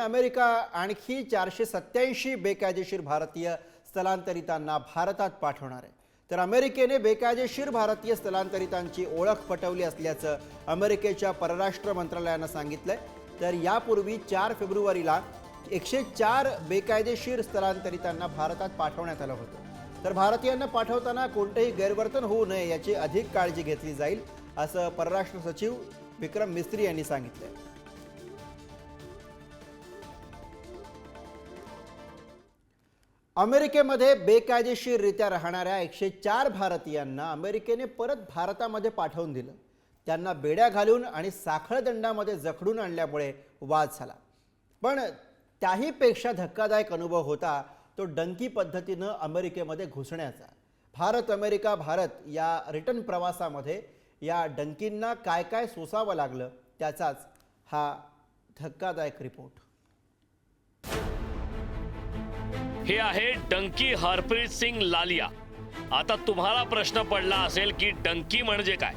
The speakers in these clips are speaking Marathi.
अमेरिका आणखी 487 बेकायदेशीर भारतीय स्थलांतरितांना भारतात पाठवणार आहे। तर अमेरिकेने बेकायदेशीर भारतीय स्थलांतरितांची ओळख पटवली असल्याचं अमेरिकेच्या परराष्ट्र मंत्रालयानं सांगितलंय। तर यापूर्वी 4 फेब्रुवारीला 104 बेकायदेशीर स्थलांतरितांना भारतात पाठवण्यात आलं होतं। तर भारतीयांना पाठवताना कोणतेही गैरवर्तन होऊ नये याची अधिक काळजी घेतली जाईल असं परराष्ट्र सचिव विक्रम मिस्त्री यांनी सांगितलंय। अमेरिकेमध्ये बेकायदेशीररित्या राहणाऱ्या 104 भारतीयांना अमेरिकेने परत भारतामध्ये पाठवून दिलं। त्यांना बेड्या घालून आणि साखळ दंडामध्ये जखडून आणल्यामुळे वाद झाला। पण त्याही पेक्षा धक्कादायक अनुभव होता तो डंकी पद्धतीनं अमेरिकेमध्ये घुसण्याचा। भारत अमेरिका भारत या रिटर्न प्रवासामध्ये या डंकींना काय काय सोसावं लागलं त्याचाच हा धक्कादायक रिपोर्ट। हे आहे डंकी हरप्रीत सिंग लालिया। आता तुम्हाला प्रश्न पडला असेल की डंकी म्हणजे काय?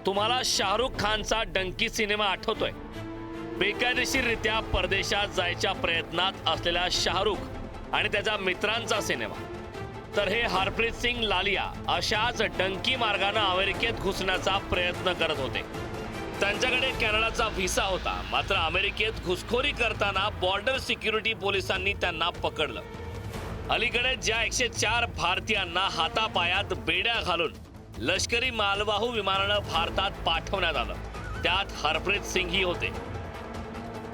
तुम्हाला शाहरुख खानचा डंकी सिनेमा आठवतोय? बेकायदेशीररित्या परदेशात जायच्या प्रयत्नात असलेला शाहरुख आणि त्याच्या मित्रांचा सिनेमा। तर हे हरप्रीत सिंग लालिया अशाच डंकी मार्गाने अमेरिकेत घुसण्याचा प्रयत्न करत होते। त्यांच्याकडे कॅनडाचा व्हिसा होता, मात्र अमेरिकेत घुसखोरी करताना बॉर्डर सिक्युरिटी पोलिसांनी त्यांना पकडलं। अलीकडे ज्या 104 भारतीयांना हातापायात बेड्या घालून लष्करी मालवाहू विमानानं भारतात पाठवण्यात आलं, त्यात हरप्रीत सिंग ही होते।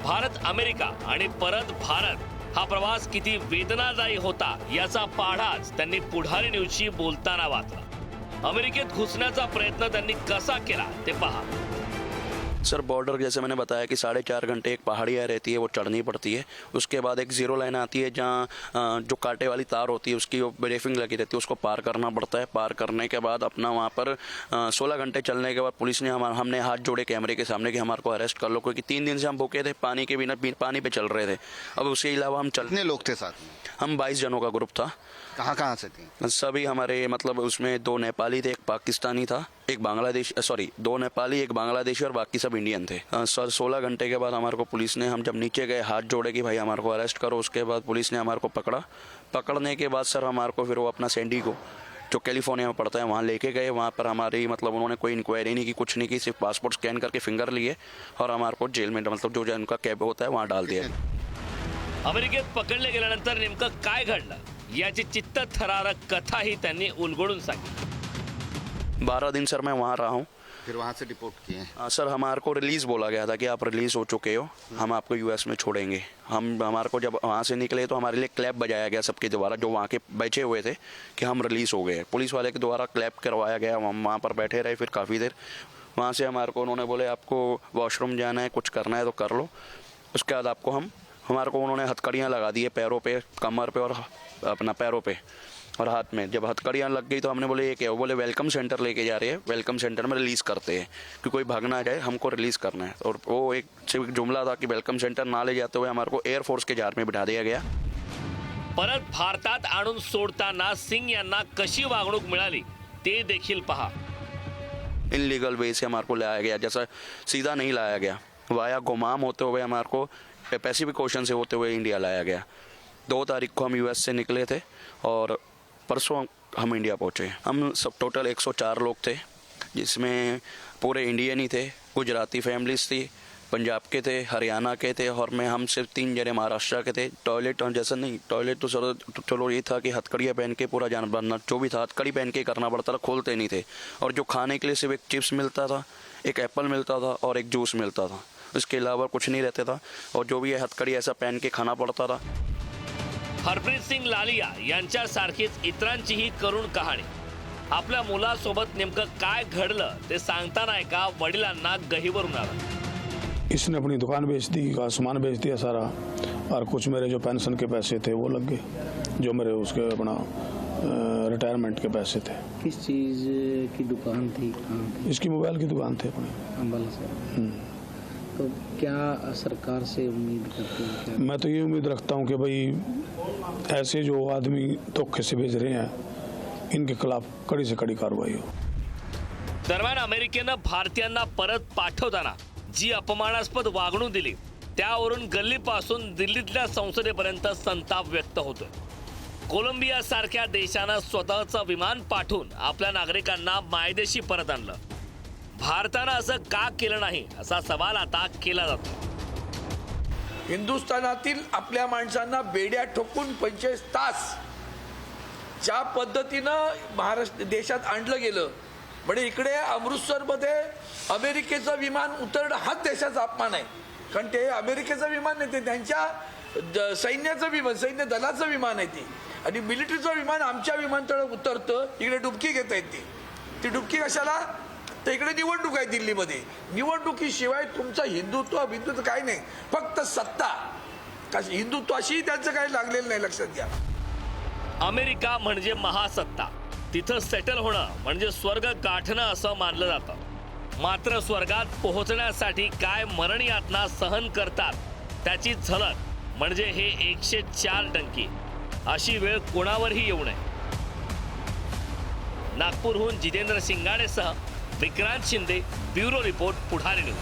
भारत अमेरिका आणि परत भारत हा प्रवास किती वेदनादायी होता याचा पाढाच त्यांनी पुढारी न्यूजशी बोलताना वाचला। अमेरिकेत घुसण्याचा प्रयत्न त्यांनी कसा केला ते पहा। सर, बॉर्डर जैसे मैंने बताया कि 4.5 घंटे एक पहाड़ियाँ रहती है, वो चढ़नी पड़ती है। उसके बाद एक जीरो लाइन आती है जहाँ जो कांटे वाली तार होती है उसकी ब्रेफिंग लगी रहती है, उसको पार करना पड़ता है। पार करने के बाद अपना वहाँ पर 16 घंटे चलने के बाद पुलिस ने हमने हाथ जोड़े कैमरे के सामने कि हमारे को अरेस्ट कर लो, क्योंकि 3 दिन से हम भूखे थे, पानी के बिना पानी पे चल रहे थे। अब उसके अलावा हम कितने लोग थे साथ में? हम 22 जनों का ग्रुप था। कहाँ से थे? सभी हमारे मतलब उसमें 2 नेपाली थे, एक पाकिस्तानी था, एक बांग्लादेश 2 नेपाली, एक बांग्लादेशी और बाकी सब इंडियन थे। सर 16 घंटे के बाद हमारे को पुलिस ने, हम जब नीचे गए हाथ जोड़े कि भाई हमारे को अरेस्ट करो, उसके बाद पुलिस ने हमारे को पकड़ा। पकड़ने के बाद सर हमारे को फिर वो अपना सैंडी को जो कैलिफोर्निया में पड़ता है वहाँ लेके गए। वहाँ पर हमारी मतलब उन्होंने कोई इंक्वायरी नहीं की, कुछ नहीं की, सिर्फ पासपोर्ट स्कैन करके फिंगर लिए और हमारे को जेल में मतलब जो उनका कैब होता है वहाँ डाल दिया। अमेरिकेत पकडले गेल्यानंतर नेमकं काय घडलं याची चित्तथरारक कथा ही त्यांनी उलगडून सांगितली। 12 दिन सर मैं वहाँ रहा हूँ। फिर वहाँ से डिपोर्ट किए? सर हमारे को रिलीज़ बोला गया था कि आप रिलीज़ हो चुके हो, हम आपको यूएस में छोड़ेंगे। हमारे को जब वहाँ से निकले तो हमारे लिए क्लैप बजाया गया सबके द्वारा, जो वहाँ के बैठे हुए थे, कि हम रिलीज़ हो गए। पुलिस वाले के द्वारा क्लैप करवाया गया, हम वहाँ पर बैठे रहे फिर काफ़ी देर। वहाँ से हमारे को उन्होंने बोले आपको वॉशरूम जाना है, कुछ करना है तो कर लो। उसके बाद आपको हमारे को उन्होंने हथकड़ियाँ लगा दी है पैरों पे, कमर पे और अपना पैरों पे और हाथ में। जब हथकड़ियाँ लग गई तो हमने बोले ये क्या? वो बोले वेलकम सेंटर लेके जा रहे हैं, वेलकम सेंटर में रिलीज़ करते हैं कि कोई भाग ना जाए, हमको रिलीज़ करना है। और वो एक सिर्फ जुमला था कि वेलकम सेंटर ना ले जाते हुए हमारे को एयरफोर्स के जार में बिठा दिया गया। परत भारतात आणून सोडताना सिंग यांना कशी वागणूक मिळाली ते देखील पहा। इनलीगल वे से हमारे को लाया गया, जैसा सीधा नहीं लाया गया, वाया गुमाम होते हुए हमारे को पैसिफिक ओशन से होते हुए इंडिया लाया गया। 2 तारीख को हम यूएस से निकले थे और परसों हम इंडिया पहुँचे। हम सब टोटल 104 लोग थे, जिसमें पूरे इंडियन ही थे, गुजराती फैमिलीज थी, पंजाब के थे, हरियाणा के थे और हम सिर्फ 3 जने महाराष्ट्र के थे। टॉयलेट और जैसा नहीं, टॉयलेट तो सर चलो ये था कि हथकड़ियाँ पहन के पूरा जान बनना, जो भी था हथकड़ी पहन के करना पड़ता था, खोलते नहीं थे। और जो खाने के लिए सिर्फ एक चिप्स मिलता था, एक एप्पल मिलता था और एक जूस मिलता था, इसके अलावा कुछ नहीं रहता था। और जो भी है हथकड़ी ऐसा पहन के खाना पड़ता था। हरप्रीत सिंग लालिया यांच्यासारखीच इतरांचीही करुण कहाणी। आपल्या मुलासोबत नेमकं काय घडलं ते सांगताना एका वडिलांना गहिवरून आलं। इसने अपनी दुकान बेच दी, का सामान बेच दिया सारा, और कुछ मेरे जो पेंशन के पैसे थे वो लग गए, जो मेरे उसके अपना रिटायरमेंट के पैसे थे। किस चीज़ की दुकान थी? इसकी मोबाइल की दुकान थी अपनी अम्बाला से। तो क्या सरकार से उम्मीद करते हैं? क्या? मैं तो ये उम्मीद रखता हूँ कि भाई ऐसे जो आदमी धोखे से भेज रहे हैं इनके खिलाफ कड़ी से कड़ी कार्रवाई हो। दरम्यान अमेरिकेनं भारतीयांना परत पाठवताना जी अपमानास्पद वागणूक दिली त्यावरून गल्लीपासून दिल्लीतल्या संसदेपर्यंत संताप व्यक्त होतोय. कोलंबिया सारख्या देशानं स्वतःचं विमान पाठवून आपल्या नागरिकांना मायदेशी परत आणलं. भारतानं असं का केलं नाही असा सवाल आता केला जातो. हिंदुस्थानातील आपल्या माणसांना बेड्या ठोकून 45 तास ज्या पद्धतीनं महाराष्ट्र देशात आणलं गेलं, म्हणजे इकडे अमृतसरमध्ये अमेरिकेचं विमान उतरणं हाच देशाचा अपमान आहे. कारण ते अमेरिकेचं विमान नाही, ते त्यांच्या सैन्याचं विमान, सैन्य दलाचं विमान आहे ते. आणि मिलिटरीचं विमान आमच्या विमानतळावर उतरतं, इकडे डुबकी घेता येते. ती डुबकी कशाला? तर इकडे निवडणूक आहे दिल्लीमध्ये. निवडणुकीशिवाय तुमचं हिंदुत्व काय नाही, फक्त सत्ता. हिंदुत्वाशी त्यांचं काही लागलेलं नाही, लक्षात घ्या. अमेरिका म्हणजे महासत्ता, तिथं सेटल होणं म्हणजे स्वर्ग गाठणं असं मानलं जातं. मात्र स्वर्गात पोहोचण्यासाठी काय मरण यातना सहन करतात त्याची झलक म्हणजे हे 104 डंकी. अशी वेळ कोणावरही येऊ नये. नागपूरहून जितेंद्र शिंगाडेसह विक्रांत शिंदे, ब्युरो रिपोर्ट, पुढारी न्यूज.